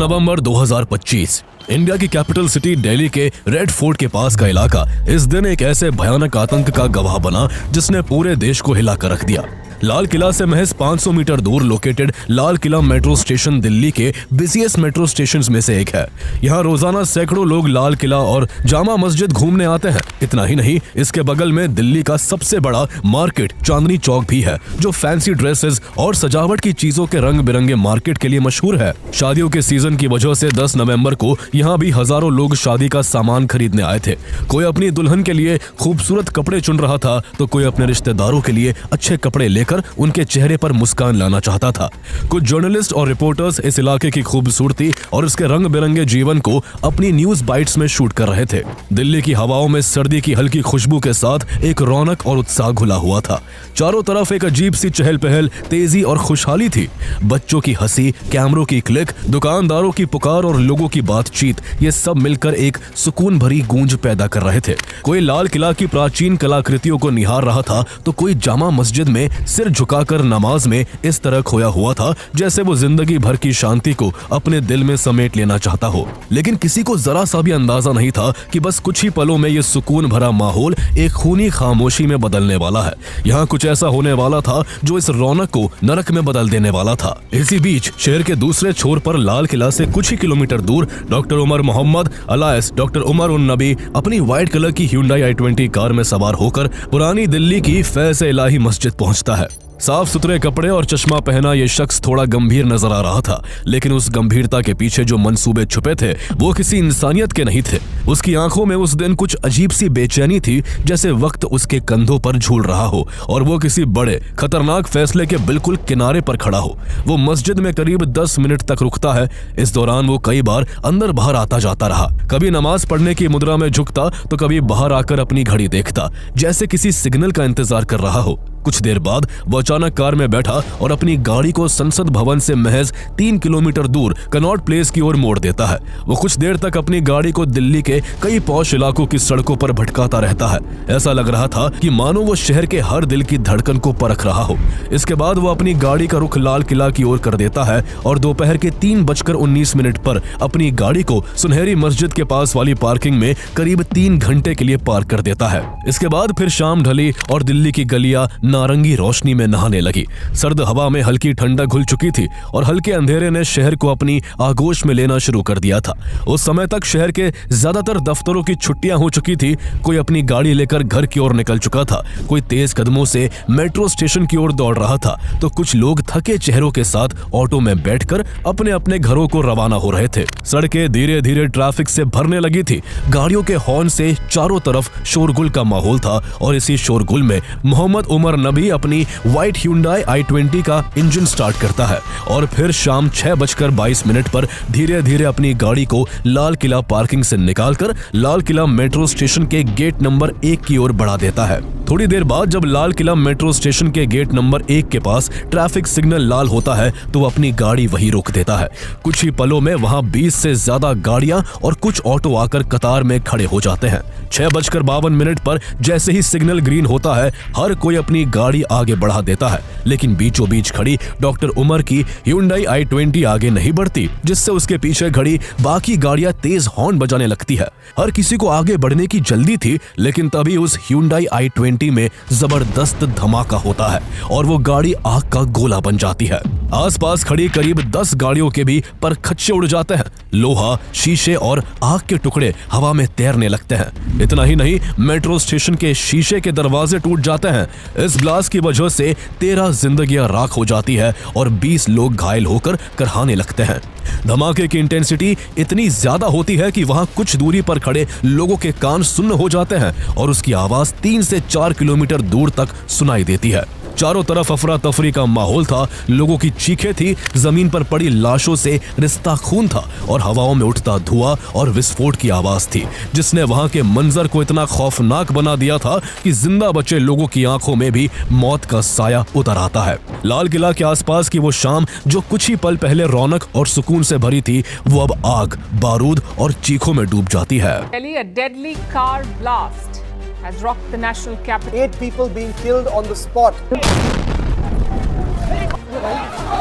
नवंबर 2025 India की capital city Delhi के red fort के पास का इलाका इस दिन एक ऐसे भयानक आतंक का गवाह बना जिसने पूरे देश को हिला कर रख दिया। लाल किला से महज 500 मीटर दूर located Lal Qila metro station Delhi के बिजिएस्ट मेट्रो स्टेशंस में से एक है। यहाँ रोजाना सैकड़ों लोग लाल किला और जामा मस्जिद घूमने आते हैं। इतना ही नहीं, इसके बगल में दिल्ली का सबसे बड़ा मार्केट चांदनी चौक भी है, जो फैंसी ड्रेसेस और सजावट की चीजों के रंग बिरंगे मार्केट के लिए मशहूर है। शादियों के सीजन की वजह से 10 नवंबर को यहाँ भी हजारों लोग शादी का सामान खरीदने आए थे। कोई अपनी दुल्हन के लिए खूबसूरत कपड़े चुन रहा था, तो कोई अपने रिश्तेदारों के लिए अच्छे कपड़े लेकर उनके चेहरे पर मुस्कान लाना चाहता था। कुछ जर्नलिस्ट और रिपोर्टर्स इस इलाके की खूबसूरती और इसके रंग बिरंगे जीवन को अपनी न्यूज बाइट्स में शूट कर रहे थे। दिल्ली की हवाओं में सर्दी की हल्की खुशबू के साथ एक रौनक और उत्साह घुला हुआ था। चारों तरफ एक अजीब सी चहल पहल, तेजी और खुशहाली थी। बच्चों की हंसी, कैमरों की क्लिक, दुकानदारों की पुकार और लोगों की बातचीत, ये सब मिलकर एक सुकून भरी गूंज पैदा कर रहे थे। कोई लाल किला की प्राचीन कलाकृतियों को निहार रहा था, तो कोई जामा मस्जिद में सिर झुकाकर नमाज में इस तरह खोया हुआ था जैसे वो जिंदगी भर की शांति को अपने दिल में समेट लेना चाहता हो। लेकिन किसी को जरा सा भी अंदाजा नहीं था कि बस कुछ ही पलों में ये सुकून भरा माहौल एक खूनी खामोशी में बदलने वाला है। यहाँ कुछ ऐसा होने वाला था जो इस रौनक को नरक में बदल देने वाला था। इसी बीच शहर के दूसरे छोर पर लाल किला से कुछ ही किलोमीटर दूर डॉक्टर उमर मोहम्मद अलायस डॉक्टर उमर उन नबी अपनी व्हाइट कलर की Hyundai i20 कार में सवार होकर पुरानी दिल्ली की फैज़-ए-इलाही मस्जिद पहुंचता है। साफ सुथरे कपड़े और चश्मा पहना ये शख्स थोड़ा गंभीर नजर आ रहा था, लेकिन उस गंभीरता के पीछे जो मंसूबे छुपे थे वो किसी इंसानियत के नहीं थे। उसकी आंखों में उस दिन कुछ अजीब सी बेचैनी थी, जैसे वक्त उसके कंधों पर झूल रहा हो और वो किसी बड़े खतरनाक फैसले के बिल्कुल किनारे पर खड़ा हो। वो मस्जिद में करीब 10 मिनट तक रुकता है। इस दौरान वो कई बार अंदर बाहर आता जाता रहा। कभी नमाज पढ़ने की मुद्रा में झुकता तो कभी बाहर आकर अपनी घड़ी देखता, जैसे किसी सिग्नल का इंतजार कर रहा हो। कुछ देर बाद वो अचानक कार में बैठा और अपनी गाड़ी को संसद भवन से महज 3 किलोमीटर दूर कनॉट प्लेस की ओर मोड़ देता है। वो कुछ देर तक अपनी गाड़ी को दिल्ली के कई पॉश इलाकों की सड़कों पर भटकाता रहता है। ऐसा लग रहा था कि मानो वो शहर के हर दिल की धड़कन को परख रहा हो। इसके बाद वो अपनी गाड़ी का रुख लाल किला की ओर कर देता है और दोपहर के 3:19 पर अपनी गाड़ी को सुनहरी मस्जिद के पास वाली पार्किंग में करीब 3 घंटे के लिए पार्क कर देता है। इसके बाद फिर शाम ढली और दिल्ली की गलियां नारंगी रोशनी में नहाने लगी। सर्द हवा में हल्की ठंडक घुल चुकी थी और हल्के अंधेरे ने शहर को अपनी आगोश में लेना शुरू कर दिया था। उस समय तक शहर के ज्यादातर दफ्तरों की छुट्टियां हो चुकी थी। कोई अपनी गाड़ी लेकर घर की ओर निकल चुका था, कोई तेज कदमों से मेट्रो स्टेशन की ओर दौड़ रहा था, तो कुछ लोग थके चेहरों के साथ ऑटो में बैठकर अपने अपने घरों को रवाना हो रहे थे। सड़कें धीरे धीरे ट्रैफिक से भरने लगी थी। गाड़ियों के हॉर्न से चारों तरफ शोरगुल का माहौल था और इसी शोरगुल में मोहम्मद उमर नबी अपनी व्हाइट Hyundai i20 का इंजन स्टार्ट करता है और फिर शाम 6:22 पर धीरे धीरे अपनी गाड़ी को लाल किला पार्किंग से निकालकर लाल किला मेट्रो स्टेशन के गेट नंबर 1 की ओर बढ़ा देता है। थोड़ी देर बाद जब लाल किला मेट्रो स्टेशन के गेट नंबर 1 के पास ट्रैफिक सिग्नल लाल होता है तो वो अपनी गाड़ी वहीं रोक देता है। कुछ ही पलों में वहां 20 से ज्यादा गाड़ियां और कुछ ऑटो आकर कतार में खड़े हो जाते हैं। 6:52 पर जैसे ही सिग्नल ग्रीन होता है, हर कोई अपनी गाड़ी आगे बढ़ा देता है, लेकिन बीचों बीच खड़ी डॉक्टर उमर की Hyundai i20 आगे नहीं बढ़ती, जिससे उसके पीछे खड़ी बाकी गाड़ियां तेज हॉर्न बजाने लगती है। हर किसी को आगे बढ़ने की जल्दी थी, लेकिन तभी उस Hyundai i20 में जबरदस्त धमाका होता है और वो गाड़ी आग का गोला बन जाती है। आसपास खड़ी करीब 10 गाड़ियों के भी परखच्चे उड़ जाते हैं। लोहा, शीशे और आग के टुकड़े हवा में तैरने लगते हैं। इतना ही नहीं, मेट्रो स्टेशन के शीशे के दरवाजे टूट जाते हैं। इस ब्लास्ट की वजह से 13 जिंदगियां राख हो जाती है और 20 लोग घायल होकर करहाने लगते हैं। धमाके की इंटेंसिटी इतनी ज्यादा होती है कि वहां कुछ दूरी पर खड़े लोगों के कान सुन्न हो जाते हैं और उसकी आवाज 3 से 4 किलोमीटर दूर तक सुनाई देती है। चारों तरफ अफरा तफरी का माहौल था। लोगों की चीखें थी, जमीन पर पड़ी लाशों से रिश्ता खून था और हवाओं में उठता धुआं और विस्फोट की आवाज थी, जिसने वहां के मंजर को इतना खौफनाक बना दिया था कि जिंदा बचे लोगों की आंखों में भी मौत का साया उतर आता है। लाल किला के आसपास की वो शाम जो कुछ ही पल पहले रौनक और सुकून से भरी थी, वो अब आग, बारूद और चीखों में डूब जाती है। A deadly car blast has rocked the national capital. 8 people being killed on the spot.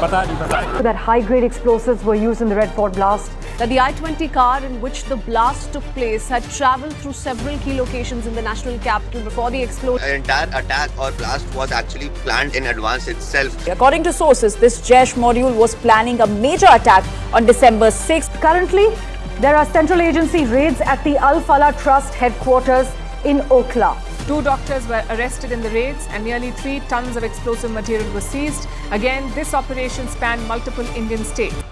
पता नहीं पता। That high-grade explosives were used in the Red Fort blast. That the I-20 car in which the blast took place had travelled through several key locations in the national capital before the explosion. The entire attack or blast was actually planned in advance itself. According to sources, this Jaish module was planning a major attack on December 6th. Currently, there are central agency raids at the Al Falah Trust headquarters in Okhla. 2 doctors were arrested in the raids and nearly 3 tons of explosive material was seized. Again, this operation spanned multiple Indian states.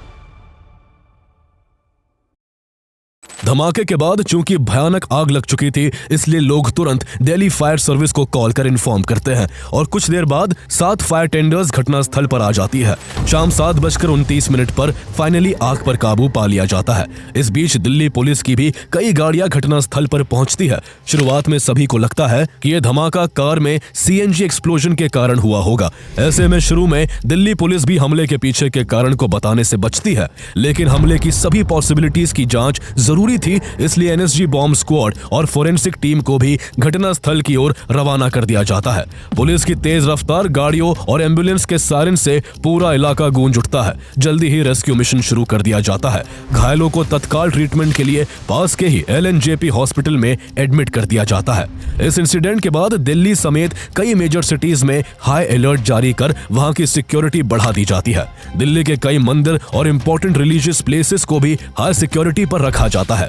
धमाके के बाद चूंकि भयानक आग लग चुकी थी, इसलिए लोग तुरंत दिल्ली फायर सर्विस को कॉल कर इन्फॉर्म करते हैं और कुछ देर बाद 7 फायर टेंडर्स घटनास्थल पर आ जाती है। शाम 7:29 पर फाइनली आग पर काबू पा लिया जाता है। इस बीच दिल्ली पुलिस की भी कई गाड़ियां घटनास्थल पर पहुंचती है। शुरुआत में सभी को लगता है कि यह धमाका कार में CNG एक्सप्लोजन के कारण हुआ होगा। ऐसे में शुरू में दिल्ली पुलिस भी हमले के पीछे के कारण को बताने से बचती है, लेकिन हमले की सभी पॉसिबिलिटीज की जांच जरूरी थी, इसलिए NSG बॉम्ब स्क्वाड और फोरेंसिक टीम को भी घटनास्थल की ओर रवाना कर दिया जाता है। पुलिस की तेज रफ्तार गाड़ियों और एम्बुलेंस के सायरन से पूरा इलाका गूंज उठता है। जल्दी ही रेस्क्यू मिशन शुरू कर दिया जाता है। घायलों को तत्काल ट्रीटमेंट के लिए पास के ही LNJP हॉस्पिटल में एडमिट कर दिया जाता है। इस इंसिडेंट के बाद दिल्ली समेत कई मेजर सिटीज में हाई अलर्ट जारी कर वहां की सिक्योरिटी बढ़ा दी जाती है। दिल्ली के कई मंदिर और इंपॉर्टेंट रिलीजियस प्लेसेस को भी हाई सिक्योरिटी पर रखा जाता है।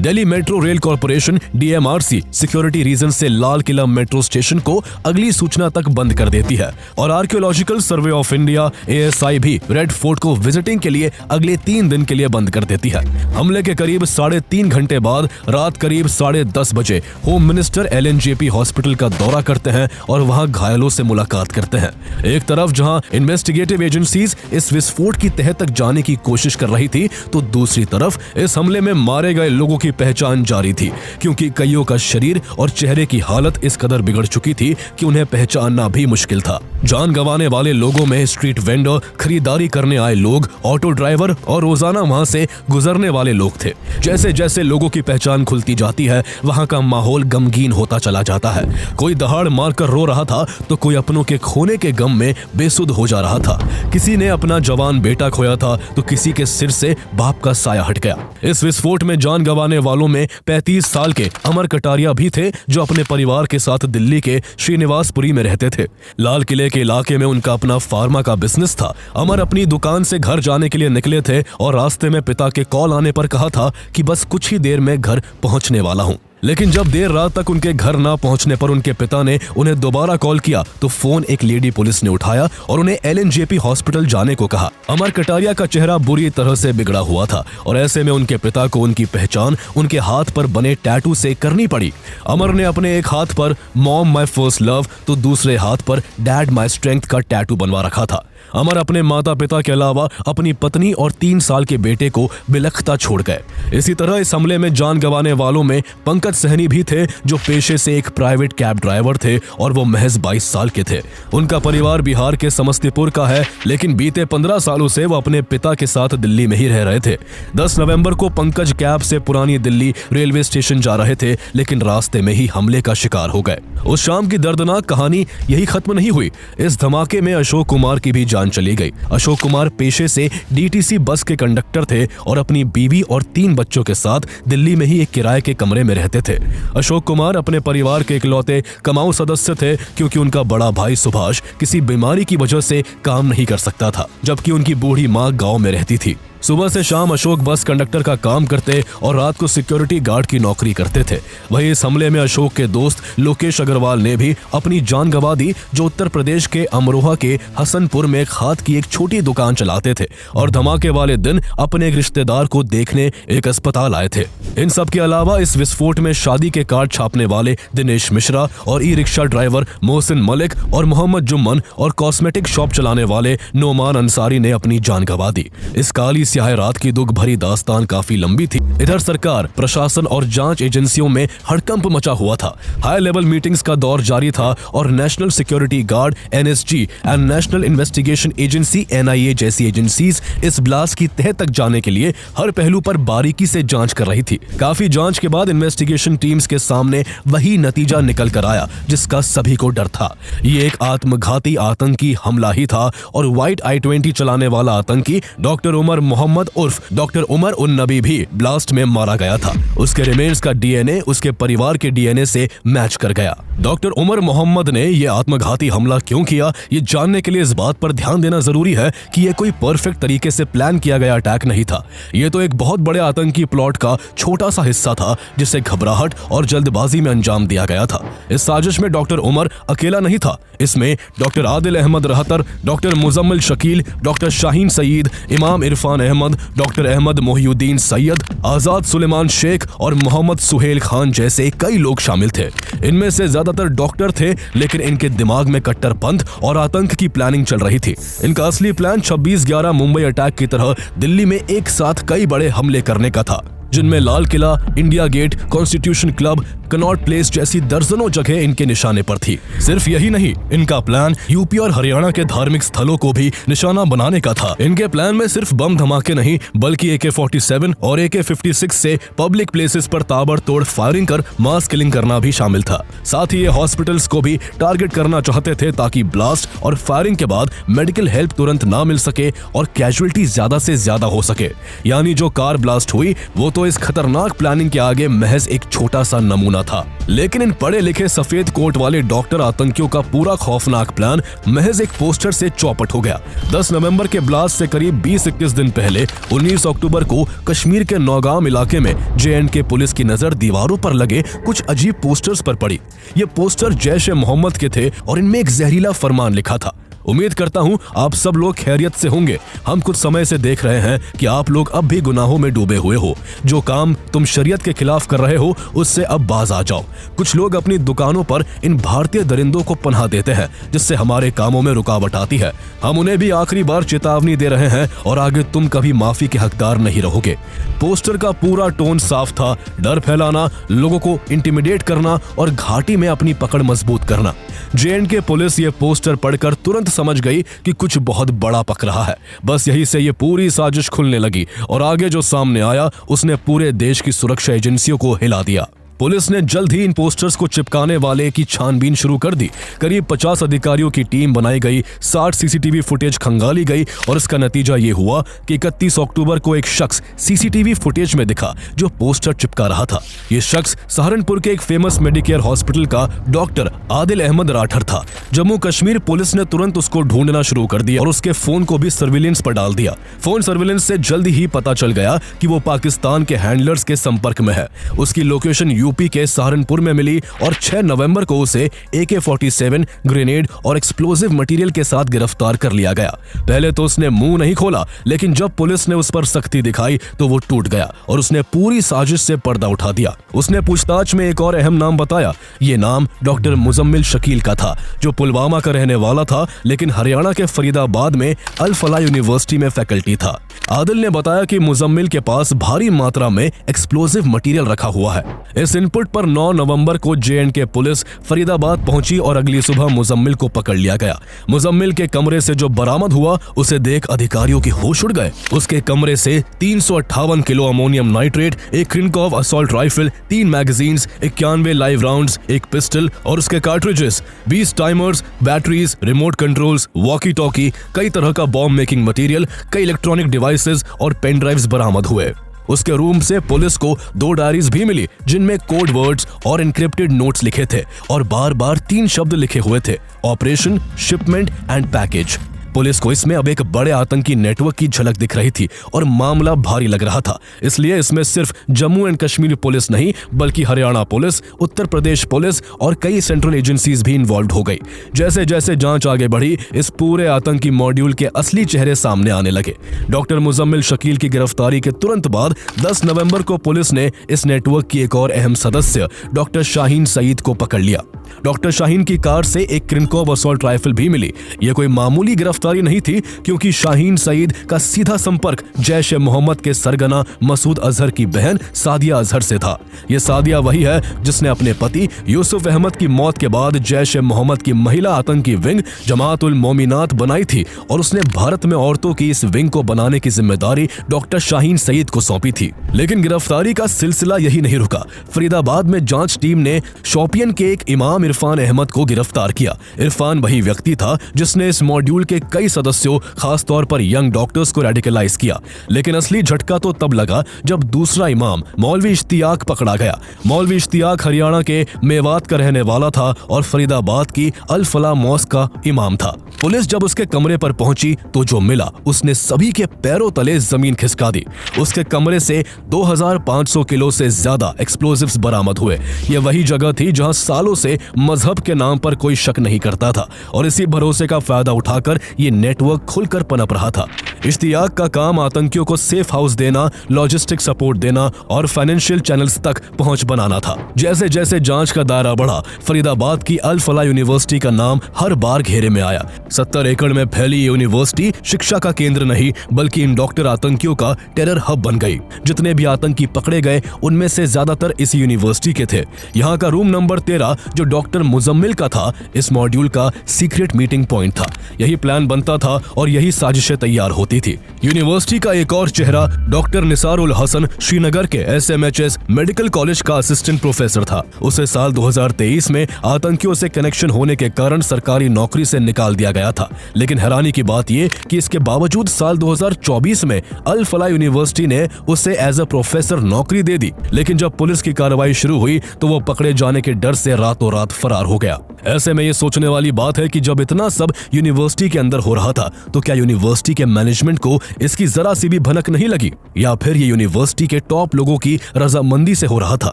Delhi metro rail corporation DMRC security reason से लाल किला मेट्रो स्टेशन को अगली सूचना तक बंद कर देती है और archaeological survey of India ASI भी रेड फोर्ट को विजिटिंग के लिए अगले 3 दिन के लिए बंद कर देती है। हमले के करीब 3.5 घंटे बाद रात करीब 10:30 बजे होम मिनिस्टर LNJP हॉस्पिटल का दौरा करते हैं और वहां घायलों से मुलाकात करते हैं। एक तरफ जहां इन्वेस्टिगेटिव एजेंसीज इस विस्फोट की तह तक जाने की कोशिश कर रही थी, तो दूसरी तरफ इस हमले में मारे गए लोगों की पहचान जारी थी, क्योंकि कईयों का शरीर और चेहरे की हालत इस कदर बिगड़ चुकी थी कि उन्हें पहचानना भी मुश्किल था। जान गंवाने वाले लोगों में स्ट्रीट वेंडर, खरीदारी करने आए लोग, ऑटो ड्राइवर और रोजाना वहां से गुजरने वाले लोग थे। जैसे जैसे लोगों की पहचान खुलती जाती है, वहां का माहौल गमगीन होता चला जाता है। कोई दहाड़ मारकर रो रहा था, तो कोई अपनों के खोने के गम में बेसुध हो जा रहा था। किसी ने अपना जवान बेटा खोया था, तो किसी के सिर से बाप का साया हट गया। इस विस्फोट में जान गंवाने वालों में 35 साल के अमर कटारिया भी थे, जो अपने परिवार के साथ दिल्ली के श्रीनिवासपुरी में रहते थे। लाल किले के इलाके में उनका अपना फार्मा का बिजनेस था। अमर अपनी दुकान से घर जाने के लिए निकले थे और रास्ते में पिता के कॉल आने पर कहा था कि बस कुछ ही देर में घर पहुंचने वाला हूं। लेकिन जब देर रात तक उनके घर ना पहुंचने पर उनके पिता ने उन्हें दोबारा कॉल किया, तो फोन एक लेडी पुलिस ने उठाया और उन्हें LNJP हॉस्पिटल जाने को कहा। अमर कटारिया का चेहरा बुरी तरह से बिगड़ा हुआ था और ऐसे में उनके पिता को उनकी पहचान उनके हाथ पर बने टैटू से करनी पड़ी। अमर ने अपने एक हाथ पर मॉम माई फर्स्ट लव, तो दूसरे हाथ पर डैड माई स्ट्रेंथ का टैटू बनवा रखा था। अमर अपने माता पिता के अलावा अपनी पत्नी और 3 साल के बेटे को बिलखता छोड़ गए। इसी तरह इस हमले में जान गंवाने वालों में पंकज सहनी भी थे, जो पेशे से एक प्राइवेट कैब ड्राइवर थे और वो महज 22 साल के थे। उनका परिवार बिहार के समस्तीपुर का है, लेकिन बीते 15 सालों से वो अपने पिता के साथ दिल्ली में ही रह रहे थे। 10 नवंबर को पंकज कैब से पुरानी दिल्ली रेलवे स्टेशन जा रहे थे, लेकिन रास्ते में ही हमले का शिकार हो गए। उस शाम की दर्दनाक कहानी यही खत्म नहीं हुई। इस धमाके में अशोक कुमार की भी जान चली गई। अशोक कुमार पेशे से DTC बस के कंडक्टर थे और अपनी बीवी और 3 बच्चों के साथ दिल्ली में ही एक किराए के कमरे में रहते थे। अशोक कुमार अपने परिवार के इकलौते कमाऊ सदस्य थे, क्योंकि उनका बड़ा भाई सुभाष किसी बीमारी की वजह से काम नहीं कर सकता था, जबकि उनकी बूढ़ी माँ गांव में रहती थी। सुबह से शाम अशोक बस कंडक्टर का काम करते और रात को सिक्योरिटी गार्ड की नौकरी करते थे। वहीं इस हमले में अशोक के दोस्त लोकेश अग्रवाल ने भी अपनी जान गंवा दी, जो उत्तर प्रदेश के अमरोहा के हसनपुर में खाद की एक छोटी दुकान चलाते थे और धमाके वाले दिन अपने एक रिश्तेदार को देखने एक अस्पताल आए थे। इन सब के अलावा इस विस्फोट में शादी के कार्ड छापने वाले दिनेश मिश्रा और ई-रिक्शा ड्राइवर मोहसिन मलिक और मोहम्मद जुम्मन और कॉस्मेटिक शॉप चलाने वाले नोमान अंसारी ने अपनी जान गंवा दी। इस काली स्याह रात की दुख भरी दास्तान काफी लंबी थी। इधर सरकार, प्रशासन और जांच एजेंसियों में हड़कंप मचा हुआ था। हाई लेवल मीटिंग्स का दौर जारी था और national security guard NSG and national investigation agency NIA जैसी एजेंसीज इस ब्लास्ट की तह तक जाने के लिए हर पहलू पर बारीकी से जांच कर रही थी। काफी जांच के बाद इन्वेस्टिगेशन टीम्स के सामने वही नतीजा निकल कर आया जिसका सभी को डर था। ये एक आत्मघाती आतंकी हमला ही था और व्हाइट I-20 चलाने वाला आतंकी डॉक्टर उमर मोहम्मद उर्फ डॉक्टर उमर उन नबी भी ब्लास्ट में मारा गया था। उसके रिमेन्स का DNA उसके परिवार के DNA से मैच कर गया। डॉक्टर उमर मोहम्मद ने यह आत्मघाती हमला क्यों किया, ये जानने के लिए इस बात पर ध्यान देना जरूरी है कि यह कोई परफेक्ट तरीके से प्लान किया गया अटैक नहीं था। यह तो एक बहुत बड़े आतंकी प्लॉट का छोटा सा हिस्सा था जिसे घबराहट और जल्दबाजी में अंजाम दिया गया था। इस साजिश में डॉक्टर उमर अकेला नहीं था। इसमें doctor Adil Ahmad Rather, doctor Muzammil Shakeel, doctor Shaheen Saeed, इमाम इरफान अहमद, डॉक्टर अहमद मोहिउद्दीन सैयद, आजाद सुलेमान शेख और मोहम्मद सुहेल खान जैसे कई लोग शामिल थे। इनमें से ज्यादातर डॉक्टर थे, लेकिन इनके दिमाग में कट्टरपंथ और आतंक की प्लानिंग चल रही थी। इनका असली प्लान 26/11 मुंबई अटैक की तरह दिल्ली में एक साथ कई बड़े हमले करने का था, जिनमें Lal Qila, India Gate, Constitution Club, Connaught Place जैसी दर्जनों जगह इनके निशाने पर थी। सिर्फ यही नहीं, इनका प्लान यूपी और हरियाणा के धार्मिक स्थलों को भी निशाना बनाने का था। इनके प्लान में सिर्फ बम धमाके नहीं, बल्कि AK-47 और AK-56 से पब्लिक प्लेसेस पर ताबड़तोड़ फायरिंग कर मास किलिंग करना भी शामिल था। साथ ही ये हॉस्पिटल्स को भी टारगेट करना चाहते थे ताकि ब्लास्ट और फायरिंग के बाद मेडिकल हेल्प तुरंत ना मिल सके और कैजुअलिटी ज्यादा से ज्यादा हो सके। यानी जो कार ब्लास्ट हुई वो तो इस खतरनाक प्लानिंग के आगे महज एक छोटा सा नमूना था। लेकिन इन पढ़े लिखे सफेद कोट वाले डॉक्टर आतंकियों का पूरा खौफनाक प्लान महज एक पोस्टर से चौपट हो गया। 10 नवंबर के ब्लास्ट से करीब 20-21 दिन पहले 19 अक्टूबर को कश्मीर के नौगाम इलाके में JNK पुलिस की नजर दीवारों पर लगे कुछ अजीब पोस्टर्स पर पड़ी। ये पोस्टर जैश-ए-मोहम्मद के थे और इनमें एक जहरीला फरमान लिखा था। उम्मीद करता हूं आप सब लोग खैरियत से होंगे। हम कुछ समय से देख रहे हैं कि आप लोग अब भी गुनाहों में डूबे हुए हो। जो काम तुम शरीयत के खिलाफ कर रहे हो उससे अब बाज आ जाओ। कुछ लोग अपनी दुकानों पर इन भारतीय दरिंदों को पनाह देते हैं जिससे हमारे कामों में रुकावट आती है। हम उन्हें भी आखिरी बार चेतावनी दे रहे हैं और आगे तुम कभी माफी के हकदार नहीं रहोगे। पोस्टर का पूरा टोन साफ था, डर फैलाना, लोगों को इंटिमिडेट करना और घाटी में अपनी पकड़ मजबूत करना। JNK पुलिस ये पोस्टर पढ़कर तुरंत समझ गई कि कुछ बहुत बड़ा पक रहा है। बस यही से ये पूरी साजिश खुलने लगी और आगे जो सामने आया उसने पूरे देश की सुरक्षा एजेंसियों को हिला दिया। पुलिस ने जल्द ही इन पोस्टर्स को चिपकाने वाले की छानबीन शुरू कर दी। करीब 50 अधिकारियों की टीम बनाई गई, 60 CCTV फुटेज खंगाली गई और इसका नतीजा ये हुआ कि 31 अक्टूबर को एक शख्स CCTV फुटेज में दिखा जो पोस्टर चिपका रहा था। ये शख्स सहारनपुर के एक फेमस मेडिकेयर हॉस्पिटल का डॉक्टर आदिल अहमद राठर था। जम्मू कश्मीर पुलिस ने तुरंत उसको ढूंढना शुरू कर दिया और उसके फोन को भी सर्विलेंस पर डाल दिया। फोन सर्विलेंस से जल्दी ही पता चल गया कि वो पाकिस्तान के हैंडलर्स के संपर्क में है। उसकी लोकेशन यूपी के सहारनपुर में मिली और 6 नवंबर को उसे AK-47 ग्रेनेड और एक्सप्लोजिव मटेरियल के साथ गिरफ्तार कर लिया गया। पहले तो उसने मुंह नहीं खोला, लेकिन जब पुलिस ने उस पर सख्ती दिखाई तो वो टूट गया और उसने पूरी साजिश से पर्दा उठा दिया। उसने पूछताछ में एक और अहम नाम बताया। ये नाम डॉक्टर मुजम्मिल शकील का था जो पुलवामा का रहने वाला था, लेकिन हरियाणा के फरीदाबाद में अल फलाह यूनिवर्सिटी में फैकल्टी था। आदिल ने बताया कि मुजम्मिल के पास भारी मात्रा में एक्सप्लोजिव मटेरियल रखा हुआ है। इस इनपुट पर 9 नवंबर को JNK पुलिस फरीदाबाद पहुंची और अगली सुबह मुजम्मिल को पकड़ लिया गया। मुजम्मिल के कमरे से जो बरामद हुआ उसे देख अधिकारियों की होश उड़ गए। उसके कमरे से 358 किलो अमोनियम नाइट्रेट, एक Krinkov assault rifle, 3 magazines, 91 live rounds, एक पिस्टल और उसके cartridges, 20 timers, batteries, remote controls, walkie talkie, कई तरह का बॉम्ब मेकिंग मटेरियल, कई इलेक्ट्रॉनिक डिवाइसेस और पेन ड्राइव्स बरामद हुए। उसके रूम से पुलिस को 2 डायरीज भी मिली जिनमें कोड वर्ड्स और एन्क्रिप्टेड नोट्स लिखे थे और बार बार 3 शब्द लिखे हुए थे: operation, shipment and package. Police को इसमें अब एक बड़े आतंकी नेटवर्क की झलक दिख रही थी और मामला भारी लग रहा था। इसलिए इसमें सिर्फ जम्मू एंड कश्मीर पुलिस नहीं बल्कि हरियाणा पुलिस, उत्तर प्रदेश पुलिस और कई सेंट्रल एजेंसीज भी इन्वॉल्व हो गई। जैसे जैसे जांच आगे बढ़ी, इस पूरे आतंकी मॉड्यूल के असली चेहरे सामने आने लगे। डॉक्टर मुजम्मिल शकील की गिरफ्तारी के तुरंत बाद 10 नवंबर को पुलिस ने इस नेटवर्क की एक और अहम सदस्य डॉक्टर शाहीन सईद को पकड़ लिया। डॉक्टर शाहीन की कार से एक क्रिनकॉव असॉल्ट राइफल भी मिली। यह कोई मामूली गिरफ्तारी गिरफ्तारी नहीं थी क्योंकि शाहीन सईद का सीधा संपर्क जैश ए मोहम्मद के सरगना मसूद अजहर की बहन सादिया अजहर से था। ये सादिया वही है जिसने अपने पति यूसुफ अहमद की मौत के बाद जैश ए मोहम्मद की महिला आतंकी विंग जमात उल मोमिनात बनाई थी और उसने भारत में औरतों की इस विंग को बनाने की जिम्मेदारी डॉक्टर शाहीन सईद को सौंपी थी। लेकिन गिरफ्तारी का सिलसिला यही नहीं रुका। फरीदाबाद में जांच टीम ने शोपियन के एक इमाम इरफान अहमद को गिरफ्तार किया। इरफान वही व्यक्ति था जिसने इस मॉड्यूल के कई सदस्यों, खासतौर पर यंग डॉक्टर्स को रेडिकलाइज किया। लेकिन असली झटका तो तब लगा जब दूसरा इमाम मौलवी इश्तियाक पकड़ा गया। मौलवी इश्तियाक हरियाणा के मेवात का रहने वाला था और फरीदाबाद की अल फलाह मॉस्क का इमाम था। पुलिस जब उसके कमरे पर पहुंची तो जो मिला उसने सभी के पैरों तले जमीन खिसका दी। उसके कमरे से 2500 किलो से ज्यादा एक्सप्लोजिव्स बरामद हुए। ये वही जगह थी जहां सालों से मजहब के नाम पर कोई शक नहीं करता था और इसी भरोसे का फायदा उठाकर ये नेटवर्क खुलकर पनप रहा था। इश्तियाक का काम आतंकियों को सेफ हाउस देना, लॉजिस्टिक सपोर्ट देना और फाइनेंशियल चैनल्स तक पहुंच बनाना था। जैसे जैसे जांच का दायरा बढ़ा, फरीदाबाद की अल फलाह यूनिवर्सिटी का नाम हर बार घेरे में आया। 70 एकड़ में फैली यूनिवर्सिटी शिक्षा का केंद्र नहीं बल्कि इन डॉक्टर आतंकियों का टेरर हब बन गई। जितने भी आतंकी पकड़े गए उनमें से ज्यादातर इस यूनिवर्सिटी के थे। यहाँ का रूम नंबर 13 जो डॉक्टर मुजम्मिल का था, इस मॉड्यूल का सीक्रेट मीटिंग पॉइंट था। यही प्लान बनता था और यही साजिशें तैयार होती थी। यूनिवर्सिटी का एक और चेहरा डॉक्टर निसार उल हसन श्रीनगर के SMHS मेडिकल कॉलेज का असिस्टेंट प्रोफेसर था। उसे साल 2023 में आतंकियों से कनेक्शन होने के कारण सरकारी नौकरी से निकाल दिया गया था। लेकिन हैरानी की बात यह कि इसके बावजूद साल 2024 में अल फलाह यूनिवर्सिटी ने उसे एज अ प्रोफेसर नौकरी दे दी। लेकिन जब पुलिस की कार्रवाई शुरू हुई तो वो पकड़े जाने के डर से रातों रात फरार हो गया। ऐसे में ये सोचने वाली बात है कि जब इतना सब यूनिवर्सिटी के अंदर हो रहा था तो क्या यूनिवर्सिटी के मैनेजमेंट को इसकी जरा सी भी भनक नहीं लगी, या फिर ये यूनिवर्सिटी के टॉप लोगों की रजामंदी से हो रहा था।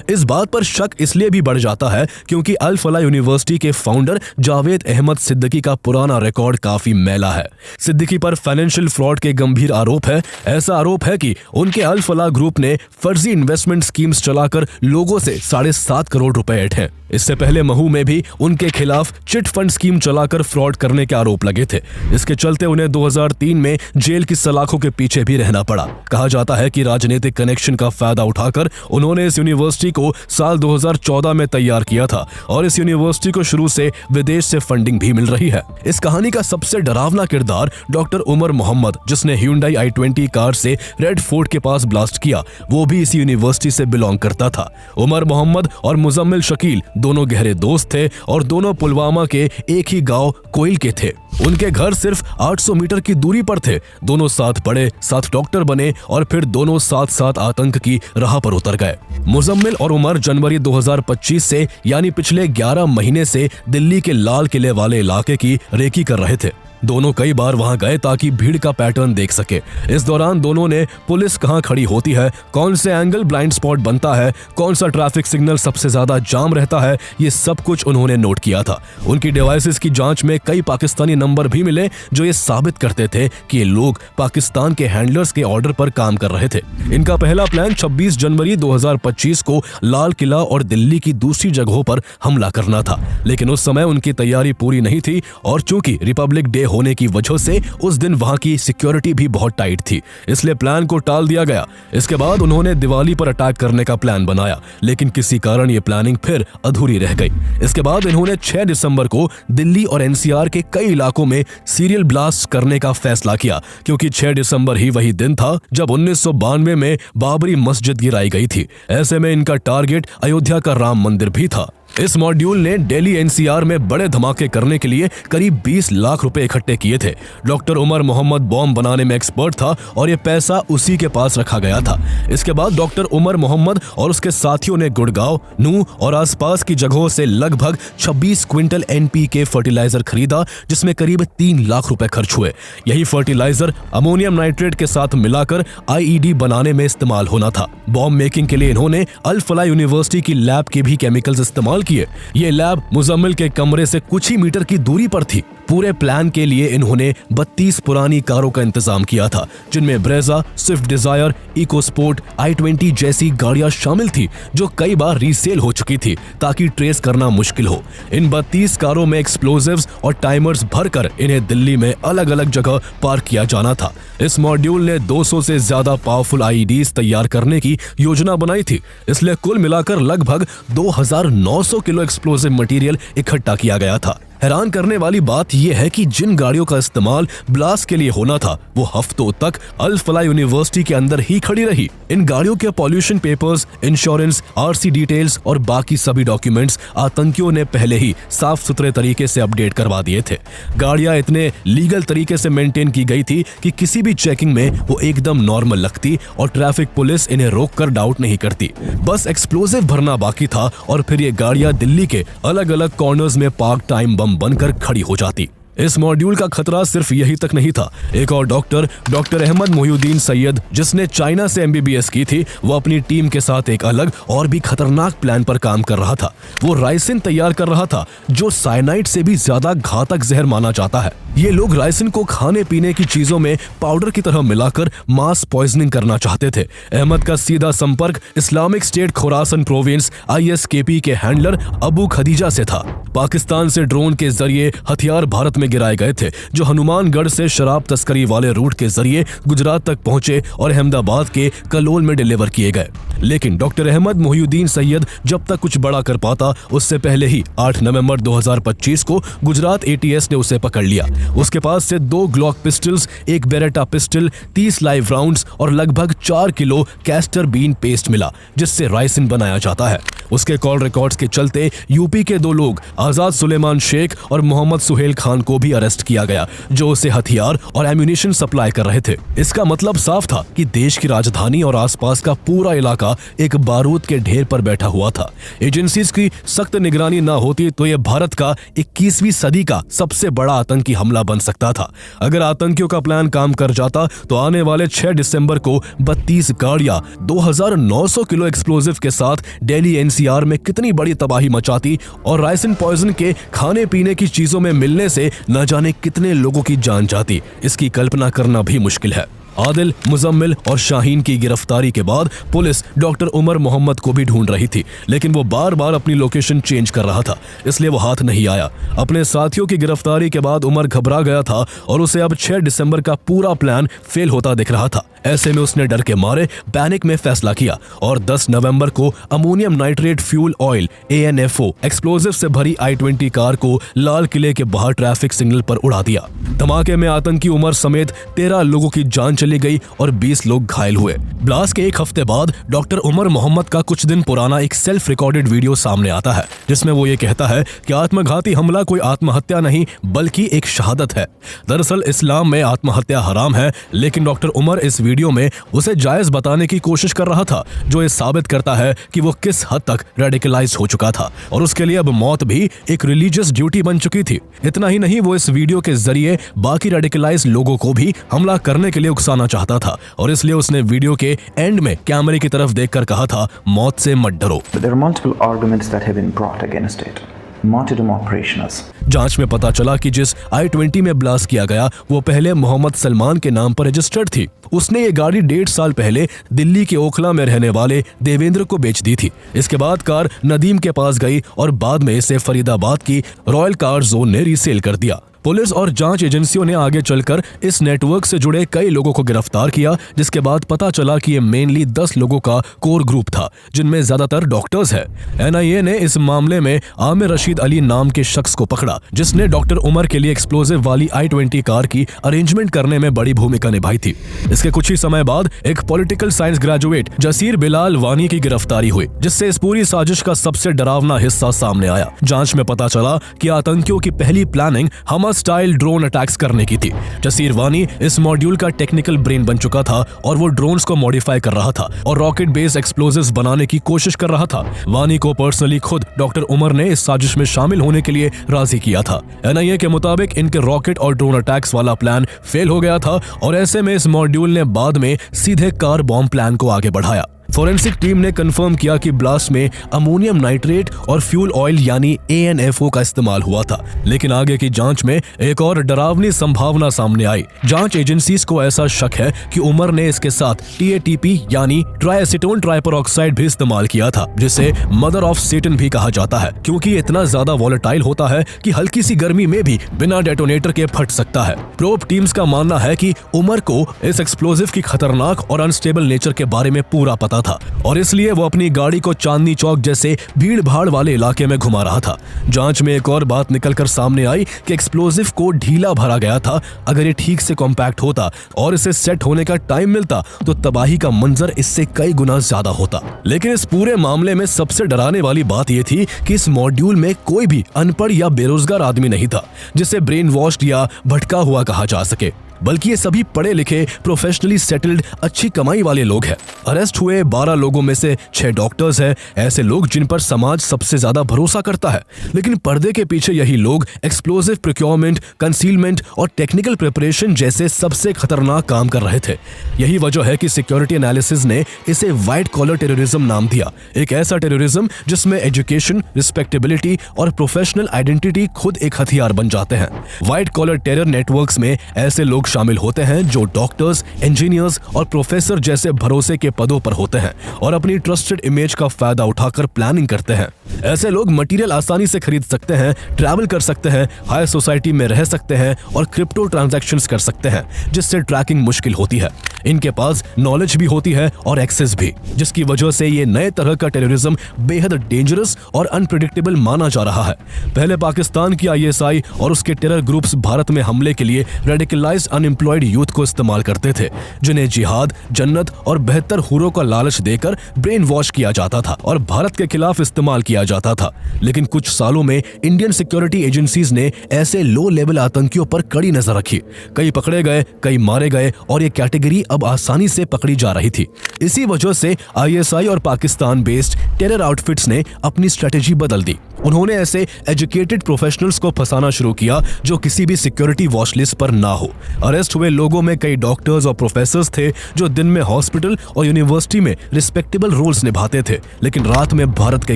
इस बात पर शक इसलिए भी बढ़ जाता है क्योंकि अल फलाह यूनिवर्सिटी के फाउंडर जावेद अहमद सिद्दीकी का पुराना रिकॉर्ड काफी मैला है। सिद्दीकी पर फाइनेंशियल फ्रॉड के गंभीर आरोप है। ऐसा आरोप है कि उनके अल फलाह ग्रुप ने फर्जी इन्वेस्टमेंट स्कीम्स चलाकर लोगों से 7.5 करोड़ रुपए ऐंठे। इससे पहले महू में भी उनके खिलाफ चिट फंड स्कीम चलाकर फ्रॉड करने के आरोप लगे थे। इसके चलते उन्हें 2003 में जेल की सलाखों के पीछे भी रहना पड़ा। कहा जाता है कि राजनीतिक कनेक्शन का फायदा उठाकर उन्होंने इस यूनिवर्सिटी को साल 2014 में तैयार किया था और इस यूनिवर्सिटी को शुरू से विदेश से फंडिंग भी मिल रही है। इस कहानी का सबसे डरावना किरदार डॉक्टर उमर मोहम्मद, जिसने Hyundai i20 कार से रेड फोर्ट के पास ब्लास्ट किया, वो भी इस यूनिवर्सिटी से बिलोंग करता था। उमर मोहम्मद और मुजम्मिल शकील दोनों गहरे दोस्त थे और दोनों पुलवामा के एक ही गांव कोइल के थे। उनके घर सिर्फ 800 मीटर की दूरी पर थे। दोनों साथ पढ़े, साथ डॉक्टर बने और फिर दोनों साथ साथ आतंक की राह पर उतर गए। मुजम्मिल और उमर जनवरी 2025 से यानी पिछले 11 महीने से दिल्ली के लाल किले वाले इलाके की रेकी कर रहे थे। दोनों कई बार वहां गए ताकि भीड़ का पैटर्न देख सके। इस दौरान दोनों ने पुलिस कहां खड़ी होती है, कौन से एंगल ब्लाइंड स्पॉट बनता है, कौन सा ट्रैफिक सिग्नल सबसे ज्यादा जाम रहता है, ये सब कुछ उन्होंने नोट किया था। उनकी डिवाइसेस की जांच में कई पाकिस्तानी नंबर भी मिले जो ये साबित करते थे कि ये लोग पाकिस्तान के हैंडलर्स के ऑर्डर पर काम कर रहे थे। इनका पहला प्लान 26 जनवरी 2025 को लाल किला और दिल्ली की दूसरी जगहों पर हमला करना था, लेकिन उस समय उनकी तैयारी पूरी नहीं थी और चूंकि रिपब्लिक डे होने की वजह से उस दिन वहां की सिक्योरिटी भी बहुत टाइट थी, इसलिए प्लान को टाल दिया गया। इसके बाद उन्होंने दिवाली पर अटैक करने का प्लान बनाया, लेकिन किसी कारण ये प्लानिंग फिर अधूरी रह गई। इसके बाद इन्होंने 6 दिसंबर को दिल्ली और NCR के कई इलाकों में सीरियल ब्लास्ट करने का फैसला किया, क्योंकि 6 दिसंबर ही वही दिन था जब 1992 में बाबरी मस्जिद गिराई गई थी। ऐसे में इनका टारगेट अयोध्या का राम मंदिर भी था। इस मॉड्यूल ने दिल्ली NCR में बड़े धमाके करने के लिए करीब 20 लाख रुपए इकट्ठे किए थे। डॉक्टर उमर मोहम्मद बॉम्ब बनाने में एक्सपर्ट था और ये पैसा उसी के पास रखा गया था। इसके बाद डॉक्टर उमर मोहम्मद और उसके साथियों ने गुड़गांव, नूह और आसपास की जगहों से लगभग 26 क्विंटल NPK फर्टिलाइजर खरीदा, जिसमें करीब 3 लाख रुपए खर्च हुए। यही फर्टिलाइजर अमोनियम नाइट्रेट के साथ मिलाकर IED बनाने में इस्तेमाल होना था। बॉम्ब मेकिंग के लिए इन्होंने अल फलाह यूनिवर्सिटी की लैब के भी केमिकल्स इस्तेमाल किए। ये लैब मुजम्मिल के कमरे से कुछ ही मीटर की दूरी पर थी। पूरे प्लान के लिए इन्होंने 32 पुरानी कारों का इंतजाम किया था, जिनमें Brezza, Swift Dzire, EcoSport, i20 जैसी गाड़ियां शामिल थी जो कई बार रीसेल हो चुकी थी ताकि ट्रेस करना मुश्किल हो। इन 32 कारों में एक्सप्लोजिव्स और टाइमर्स भरकर इन्हें दिल्ली में अलग अलग जगह पार्क किया जाना था। इस मॉड्यूल ने 200 से ज्यादा पावरफुल आईईडीज तैयार करने की योजना बनाई थी, इसलिए कुल मिलाकर लगभग 2900 किलो एक्सप्लोजिव मटेरियल इकट्ठा किया गया था। हैरान करने वाली बात यह है कि जिन गाड़ियों का इस्तेमाल ब्लास्ट के लिए होना था वो हफ्तों तक अल फला यूनिवर्सिटी के अंदर ही खड़ी रही। इन गाड़ियों के pollution papers, insurance, RC details और बाकी सभी डॉक्यूमेंट्स आतंकियों ने पहले ही साफ सुथरे तरीके से अपडेट करवा दिए थे। गाड़ियां इतने लीगल तरीके से मेंटेन की गई थी कि किसी भी चेकिंग में वो एकदम नॉर्मल लगती और ट्रैफिक पुलिस इन्हें रोककर डाउट नहीं करती। बस एक्सप्लोजिव भरना बाकी था और फिर ये गाड़ियां दिल्ली के अलग अलग कॉर्नर्स में पार्क टाइम बम बनकर खड़ी हो जाती। इस मॉड्यूल का खतरा सिर्फ यही तक नहीं था। एक और डॉक्टर अहमद मोहिउद्दीन सैयद, जिसने चाइना से एमबीबीएस की थी, वो अपनी टीम के साथ एक अलग और भी खतरनाक प्लान पर काम कर रहा था। वो राइसिन तैयार कर रहा था जो साइनाइड से भी ज्यादा घातक जहर माना जाता है। ये लोग राइसिन को खाने पीने की चीजों में पाउडर की तरह मिलाकर मास पॉइजनिंग करना चाहते थे। अहमद का सीधा संपर्क Islamic state Khurasan province ISKP के हैंडलर अबू खदीजा से था। पाकिस्तान से ड्रोन के जरिए हथियार भारत में गिराए गए थे जो हनुमानगढ़ से शराब तस्करी वाले रूट के जरिए गुजरात तक पहुंचे और अहमदाबाद के कलोल में डिलीवर किए गए। लेकिन डॉक्टर अहमद मोहिउद्दीन सैयद जब तक कुछ बड़ा कर पाता उससे पहले ही 8 नवंबर 2025 को गुजरात ATS ने उसे पकड़ लिया। उसके पास से 2 Glock pistols, 1 Beretta pistol, 30 live rounds और लगभग 4 किलो कैस्टर बीन पेस्ट मिला जिससे राइसिन बनाया जाता है। उसके कॉल रिकॉर्ड्स के चलते यूपी के 2 लोग आजाद सुलेमान शेख और मोहम्मद सुहेल खान को भी अरेस्ट किया गया जो उसे हथियार और एम्यूनिशन सप्लाई कर रहे थे। इसका मतलब साफ था कि देश की राजधानी और आसपास का पूरा इलाका एक बारूद के ढेर पर बैठा हुआ था। एजेंसीज की सख्त निगरानी न होती तो यह भारत का 21वीं सदी का सबसे बड़ा आतंकी हमला बन सकता था। अगर आतंकियों का प्लान काम कर जाता तो आने वाले 6 दिसंबर को 32 गाड़ियां 2900 किलो एक्सप्लोजिव के साथ दिल्ली NCR में कितनी बड़ी तबाही मचाती और राइसिन पॉइजन के खाने पीने की चीजों में मिलने से न जाने कितने लोगों की जान जाती। इसकी कल्पना करना भी मुश्किल है। आदिल, मुजम्मिल और शाहीन की गिरफ्तारी के बाद पुलिस डॉक्टर उमर मोहम्मद को भी ढूंढ रही थी, लेकिन वो बार बार अपनी लोकेशन चेंज कर रहा था, इसलिए वो हाथ नहीं आया। अपने साथियों की गिरफ्तारी के बाद उमर घबरा गया था और उसे अब 6 दिसंबर का पूरा प्लान फेल होता दिख रहा था। ऐसे में उसने डर के मारे पैनिक में फैसला किया और 10 नवंबर को ammonium nitrate fuel oil ANFO explosive से भरी i20 कार को लाल किले के बाहर ट्रैफिक सिग्नल पर उड़ा दिया। धमाके में आतंकी उमर समेत 13 लोगों की जान चली गई और 20 लोग घायल हुए। ब्लास्ट के एक हफ्ते बाद डॉक्टर उमर मोहम्मद का कुछ दिन पुराना एक सेल्फ रिकॉर्डेड वीडियो सामने आता है जिसमें वो ये कहता है कि आत्मघाती हमला कोई आत्महत्या नहीं बल्कि एक शहादत है। दरअसल इस्लाम में आत्महत्या हराम है, लेकिन डॉक्टर उमर इस वीडियो में उसे जायज बताने की कोशिश कर रहा था, जो ये साबित करता है कि वो किस हद तक रेडिकलाइज हो चुका था और उसके लिए अब मौत भी एक रिलीजियस ड्यूटी बन चुकी थी। इतना ही नहीं, वो इस वीडियो के जरिए बाकी रेडिकलाइज लोगों को भी हमला करने के लिए उकसाना चाहता था और इसलिए उसने वीडियो के एंड में कैमरे की तरफ देखकर कहा था, मौत से मत डरो। There are multiple arguments that have been brought against it. Martyrdom operationals. जांच में पता चला कि जिस i20 में ब्लास्ट किया गया वो पहले मोहम्मद सलमान के नाम पर रजिस्टर्ड थी। उसने ये गाड़ी 1.5 साल पहले दिल्ली के ओखला में रहने वाले देवेंद्र को बेच दी थी। इसके बाद कार नदीम के पास गई और बाद में इसे फरीदाबाद की रॉयल कार जोन ने रीसेल कर दिया। पुलिस और जांच एजेंसियों ने आगे चलकर इस नेटवर्क से जुड़े कई लोगों को गिरफ्तार किया, जिसके बाद पता चला कि ये मेनली 10 लोगों का कोर ग्रुप था, जिनमें ज्यादातर डॉक्टर्स है। NIA ने इस मामले में आमिर रशीद अली नाम के शख्स को पकड़ा, जिसने डॉक्टर उमर के लिए एक्सप्लोजिव वाली i20 कार की अरेंजमेंट करने में बड़ी भूमिका निभाई थी। इसके कुछ ही समय बाद एक political science graduate Jasir Bilal वानी की गिरफ्तारी हुई, जिससे इस पूरी साजिश का सबसे डरावना हिस्सा सामने आया। जांच में पता चला कि आतंकियों की पहली planning Hamas style drone attacks करने की थी। जसीर वानी इस मॉड्यूल का टेक्निकल ब्रेन बन चुका था और वो ड्रोन्स को मॉडिफाई कर रहा था और रॉकेट बेस्ड एक्सप्लोजिव्स बनाने की कोशिश कर रहा था। वानी को पर्सनली खुद डॉक्टर उमर ने इस साजिश में शामिल होने के लिए राजी किया था। NIA के मुताबिक इनके रॉकेट और ड्रोन अटैक्स वाला प्लान फेल हो गया था और ऐसे में इस मॉड्यूल ने बाद में सीधे कार बॉम्ब प्लान को आगे बढ़ाया। फोरेंसिक टीम ने कंफर्म किया कि ब्लास्ट में अमोनियम नाइट्रेट और फ्यूल ऑयल यानी ANFO का इस्तेमाल हुआ था। लेकिन आगे की जांच में एक और डरावनी संभावना सामने आई। जांच एजेंसीज को ऐसा शक है कि उमर ने इसके साथ TATP यानी ट्राइएसीटोन ट्राइपरऑक्साइड भी इस्तेमाल किया था, जिसे मदर ऑफ सेटन भी कहा जाता है, क्योंकि ये इतना ज्यादा वॉलेटाइल होता है कि हल्की सी गर्मी में भी बिना डेटोनेटर के फट सकता है। प्रोब टीम्स का मानना है कि उमर को इस एक्सप्लोजिव की खतरनाक और अनस्टेबल नेचर के बारे में पूरा पता था और इसलिए वो अपनी गाड़ी को चांदनी चौक जैसे भीड़ भाड़ वाले इलाके में घुमा रहा था। जांच में एक और बात निकलकर सामने आई कि एक्सप्लोजिव को ढीला भरा गया था। अगर ये ठीक से कॉम्पैक्ट होता और इसे सेट होने का टाइम मिलता तो तबाही का मंजर इससे कई गुना ज्यादा होता। लेकिन इस पूरे मामले में सबसे डराने वाली बात यह थी कि इस मॉड्यूल में कोई भी अनपढ़ या बेरोजगार आदमी नहीं था जिसे ब्रेन वॉश्ड या भटका हुआ कहा जा सके, बल्कि ये सभी पढ़े लिखे प्रोफेशनली सेटल्ड अच्छी कमाई वाले लोग हैं। अरेस्ट हुए 12 लोगों में से 6 डॉक्टर्स हैं, ऐसे लोग जिन पर समाज सबसे ज्यादा भरोसा करता है। लेकिन पर्दे के पीछे यही लोग एक्सप्लोजिव प्रोक्योरमेंट, कंसीलमेंट और टेक्निकल प्रिपरेशन जैसे सबसे खतरनाक काम कर रहे थे। यही वजह है कि सिक्योरिटी एनालिसिस ने इसे व्हाइट कॉलर टेररिज्म नाम दिया, एक ऐसा टेररिज्म जिसमें एजुकेशन, रिस्पेक्टेबिलिटी और प्रोफेशनल आइडेंटिटी खुद एक हथियार बन जाते हैं। व्हाइट कॉलर टेरर नेटवर्क्स में ऐसे लोग शामिल होते हैं जो डॉक्टर्स, इंजीनियर्स और प्रोफेसर जैसे भरोसे के पदों पर होते हैं और अपनी ट्रस्टेड इमेज का फायदा उठाकर प्लानिंग करते हैं। ऐसे लोग मटेरियल आसानी से खरीद सकते हैं, ट्रैवल कर सकते हैं, हाई सोसाइटी में रह सकते हैं और क्रिप्टो ट्रांजैक्शंस कर सकते हैं, जिससे ट्रैकिंग मुश्किल होती है। इनके पास नॉलेज भी होती है और एक्सेस भी, जिसकी वजह से ये नए तरह का टेररिज्म बेहद डेंजरस और अनप्रेडिक्टेबल माना जा रहा है। पहले पाकिस्तान की ISI और उसके टेरर ग्रुप्स भारत में हमले के लिए रेडिकलाइज्ड अनएम्प्लॉयड यूथ को इस्तेमाल करते थे, जिन्हें जिहाद, जन्नत और बेहतर हुरों का लालच देकर ब्रेन वॉश किया जाता था और भारत के खिलाफ इस्तेमाल किया जाता था। लेकिन कुछ सालों में इंडियन सिक्योरिटी एजेंसीज ने ऐसे लो लेवल आतंकियों पर कड़ी नजर रखी। कई पकड़े गए, कई मारे गए और ये कैटेगरी अब आसानी से पकड़ी जा रही थी। इसी वजह से ISI और पाकिस्तान बेस्ड टेरर आउटफिट्स ने अपनी स्ट्रेटेजी बदल दी। उन्होंने ऐसे एजुकेटेड प्रोफेशनल्स को फंसाना शुरू किया जो किसी भी सिक्योरिटी वॉच लिस्ट पर ना हो। अरेस्ट हुए लोगों में कई डॉक्टर्स और प्रोफेसर्स थे जो दिन में हॉस्पिटल और यूनिवर्सिटी में रिस्पेक्टेबल रोल्स निभाते थे, लेकिन रात में भारत के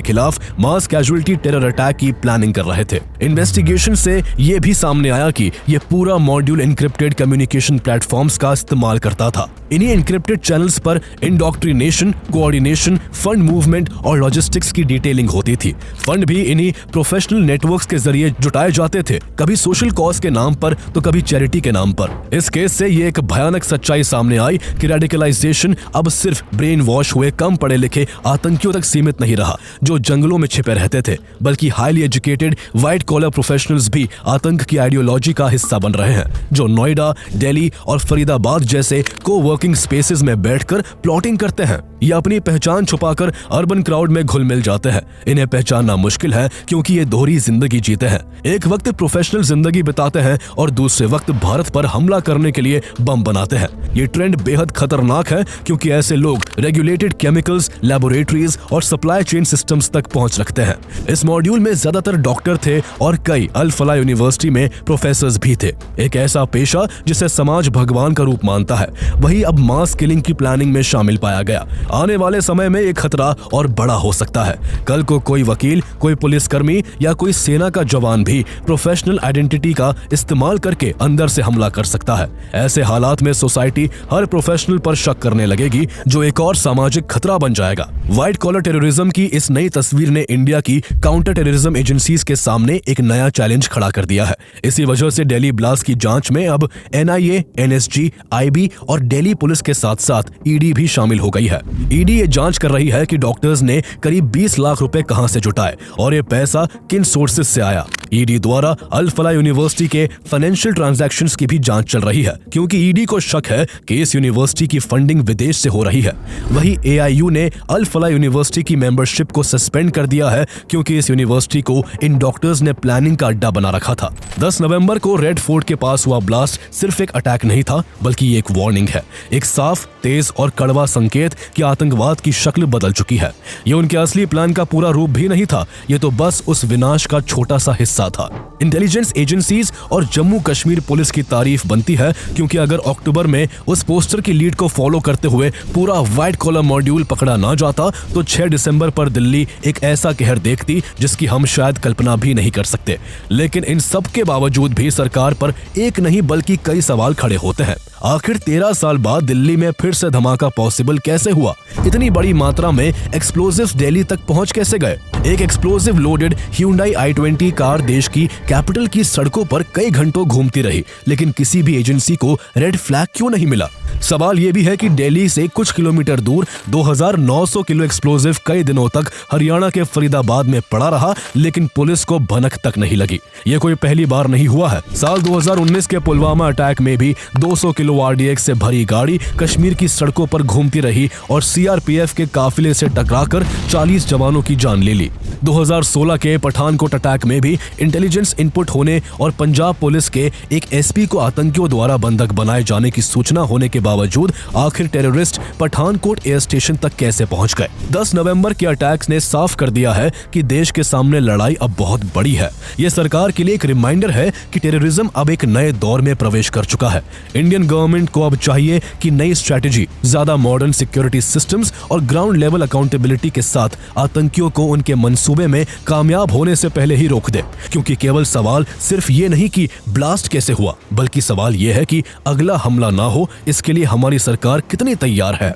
खिलाफ मास कैजुअलिटी टेरर अटैक की प्लानिंग कर रहे थे। इन्वेस्टिगेशन से ये भी सामने आया कि ये पूरा मॉड्यूल एन्क्रिप्टेड कम्युनिकेशन प्लेटफॉर्म्स का इस्तेमाल करता था। इन्हीं एन्क्रिप्टेड चैनल्स पर इंडोक्ट्रिनेशन, कोऑर्डिनेशन, फंड मूवमेंट और लॉजिस्टिक्स की डिटेलिंग होती थी। फंड भी इन्हीं प्रोफेशनल नेटवर्क्स के जरिए जुटाए जाते थे, कभी सोशल कॉज के नाम पर तो कभी चैरिटी के नाम पर। इस केस से ये एक भयानक सच्चाई सामने आई कि रेडिकलाइजेशन अब सिर्फ ब्रेन वॉश हुए कम पढ़े लिखे आतंकियों तक सीमित नहीं रहा जो जंगलों में छिपे रहते थे, बल्कि highly educated white collar professionals भी आतंक की आइडियोलॉजी का हिस्सा बन रहे हैं, जो नोएडा, दिल्ली और फरीदाबाद जैसे कोवर्किंग स्पेसेस में बैठकर प्लॉटिंग करते हैं या अपनी पहचान छुपाकर अर्बन क्राउड में घुल मिल जाते हैं। इन्हें पहचानना मुश्किल है क्योंकि ये दोहरी जिंदगी जीते हैं। एक वक्त प्रोफेशनल जिंदगी बिताते हैं और दूसरे वक्त भारत पर हमला करने के लिए बम बनाते हैं। ये ट्रेंड बेहद खतरनाक है क्योंकि ऐसे लोग रेगुलेटेड केमिकल्स, लैबोरेटरीज और सप्लाई चेन सिस्टम्स तक पहुंच रखते हैं। इस मॉड्यूल में ज्यादातर डॉक्टर थे और कई अल फलाह यूनिवर्सिटी में प्रोफेसर्स भी थे। एक ऐसा पेशा जिसे समाज भगवान का रूप मानता है, वही अब मास किलिंग की प्लानिंग में शामिल पाया गया। आने वाले समय में ये खतरा और बड़ा हो सकता है। कल को कोई वकील, कोई पुलिसकर्मी या कोई सेना का जवान भी प्रोफेशनल आइडेंटिटी का इस्तेमाल करके अंदर से हमला कर सकता है। ऐसे हालात में सोसाइटी हर प्रोफेशनल पर शक करने लगेगी, जो एक और सामाजिक खतरा बन जाएगा। व्हाइट कॉलर टेररिज्म की इस नई तस्वीर ने इंडिया की काउंटर टेररिज्म एजेंसीज के सामने एक नया चैलेंज खड़ा कर दिया है। इसी वजह से दिल्ली ब्लास्ट की जांच में अब NIA, NSG, IB और दिल्ली पुलिस के साथ साथ ED भी शामिल हो गई है। ED ये जांच कर रही है कि डॉक्टर्स ने करीब 20 लाख रुपए कहां से जुटाए और ये पैसा किन सोर्सेज से आया। ED द्वारा अल फलाह यूनिवर्सिटी के फाइनेंशियल ट्रांजैक्शंस की भी जांच चल रही है, क्योंकि ED को शक है कि इस यूनिवर्सिटी की फंडिंग विदेश से हो रही है। वहीं AIU ने अल फलाह यूनिवर्सिटी की मेंबरशिप को सस्पेंड कर दिया है, क्योंकि इस यूनिवर्सिटी को इन डॉक्टर्स ने प्लानिंग का अड्डा बना रखा था। 10 नवंबर को रेड फोर्ट के पास हुआ ब्लास्ट सिर्फ एक अटैक नहीं था, बल्कि एक वार्निंग है, एक साफ, तेज और कड़वा संकेत कि आतंकवाद की शक्ल बदल चुकी है। ये उनके असली प्लान का पूरा रूप भी नहीं था, ये तो बस उस विनाश का छोटा सा हिस्सा NASA था। इंटेलिजेंस एजेंसीज और जम्मू कश्मीर पुलिस की तारीफ बनती है, क्योंकि अगर अक्टूबर में उस पोस्टर की लीड को फॉलो करते हुए पूरा व्हाइट कॉलर मॉड्यूल पकड़ा ना जाता तो 6 दिसंबर पर दिल्ली एक ऐसा कहर देखती जिसकी हम शायद कल्पना भी नहीं कर सकते। लेकिन इन सब के बावजूद भी सरकार पर एक नहीं बल्कि कई सवाल खड़े होते हैं। आखिर 13 साल बाद दिल्ली में फिर से धमाका पॉसिबल कैसे हुआ? इतनी बड़ी मात्रा में एक्सप्लोजिव्स दिल्ली तक पहुंच कैसे गए? एक explosive loaded Hyundai i20 car देश की कैपिटल की सड़कों पर कई घंटों घूमती रही, लेकिन किसी भी एजेंसी को रेड फ्लैग क्यों नहीं मिला? सवाल यह भी है कि दिल्ली से कुछ किलोमीटर दूर 2900 किलो एक्सप्लोजिव कई दिनों तक हरियाणा के फरीदाबाद में पड़ा रहा, लेकिन पुलिस को भनक तक नहीं लगी। ये कोई पहली बार नहीं हुआ है। साल 2019 के पुलवामा अटैक में भी 200 किलो RDX से भरी गाड़ी कश्मीर की सड़कों पर घूमती रही और CRPF के काफिले से टकराकर 40 जवानों की जान ले ली। 2016 के पठानकोट अटैक में भी इंटेलिजेंस इनपुट होने और पंजाब पुलिस के एक SP को आतंकियों द्वारा बंधक बनाए जाने की सूचना होने के बावजूद आखिर टेररिस्ट पठानकोट एयर स्टेशन तक कैसे पहुंच गए? 10 नवंबर के अटैक्स ने साफ कर दिया है कि देश के सामने लड़ाई अब बहुत बड़ी है। यह सरकार के लिए एक रिमाइंडर है कि टेररिज्म अब एक नए दौर में प्रवेश कर चुका है। इंडियन गवर्नमेंट को अब चाहिए कि नई स्ट्रेटेजी, ज्यादा मॉडर्न सिक्योरिटी सिस्टम्स और ग्राउंड लेवल अकाउंटेबिलिटी के साथ आतंकियों को उनके मंसूबे में कामयाब होने से पहले ही रोक दे, क्योंकि केवल सवाल सिर्फ ये नहीं कि ब्लास्ट कैसे हुआ, बल्कि सवाल ये है कि अगला हमला ना हो, इसके लिए हमारी सरकार कितनी तैयार है।